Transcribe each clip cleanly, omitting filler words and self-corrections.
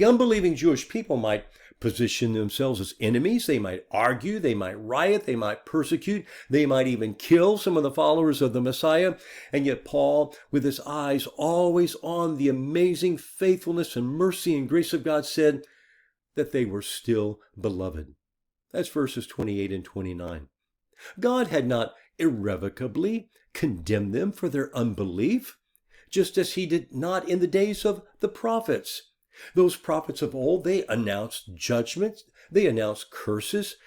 the unbelieving Jewish people might position themselves as enemies. They might argue, they might riot, they might persecute, they might even kill some of the followers of the Messiah. And yet Paul, with his eyes always on the amazing faithfulness and mercy and grace of God, said that they were still beloved. That's verses 28 and 29. God had not irrevocably condemned them for their unbelief, just as he did not in the days of the prophets. Those prophets of old, they announced judgment, they announced curses,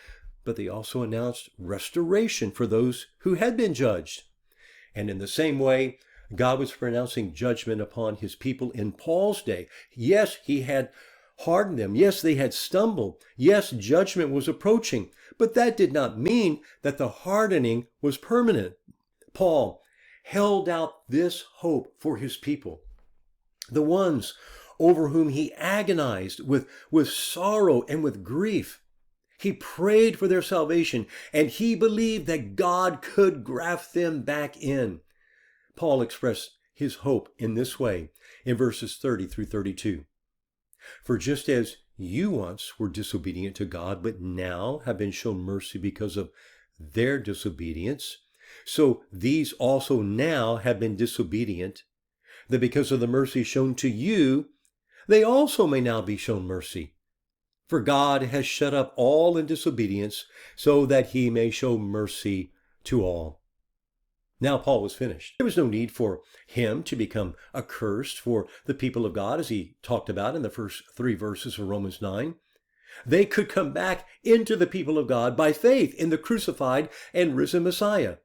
but they also announced restoration for those who had been judged. And in the same way, God was pronouncing judgment upon his people in Paul's day. Yes, he had hardened them. Yes, they had stumbled. Yes, judgment was approaching. But that did not mean that the hardening was permanent. Paul held out this hope for his people, the ones over whom he agonized with sorrow and with grief. He prayed for their salvation, and he believed that God could graft them back in. Paul expressed his hope in this way in verses 30 through 32. For just as you once were disobedient to God, but now have been shown mercy because of their disobedience, so these also now have been disobedient, that because of the mercy shown to you, they also may now be shown mercy. For God has shut up all in disobedience, so that he may show mercy to all. Now Paul was finished. There was no need for him to become accursed for the people of God, as he talked about in the first 3 verses of Romans 9. They could come back into the people of God by faith in the crucified and risen Messiah.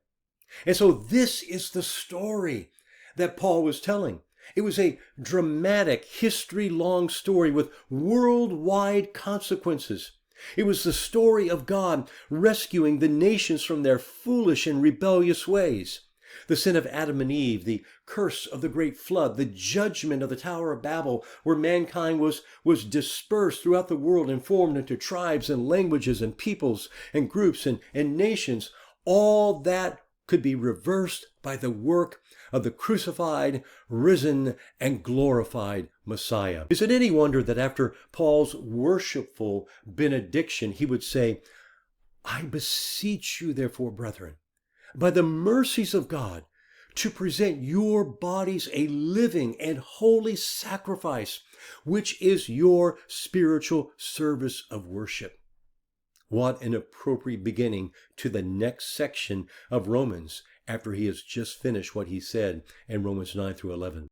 And so this is the story that Paul was telling. It was a dramatic, history-long story with worldwide consequences. It was the story of God rescuing the nations from their foolish and rebellious ways. The sin of Adam and Eve, the curse of the great flood, the judgment of the Tower of Babel, where mankind was dispersed throughout the world and formed into tribes and languages and peoples and groups and nations. All that could be reversed by the work of the crucified, risen, and glorified Messiah. Is it any wonder that after Paul's worshipful benediction, he would say, I beseech you, therefore, brethren, by the mercies of God, to present your bodies a living and holy sacrifice, which is your spiritual service of worship. What an appropriate beginning to the next section of Romans after he has just finished what he said in Romans 9 through 11.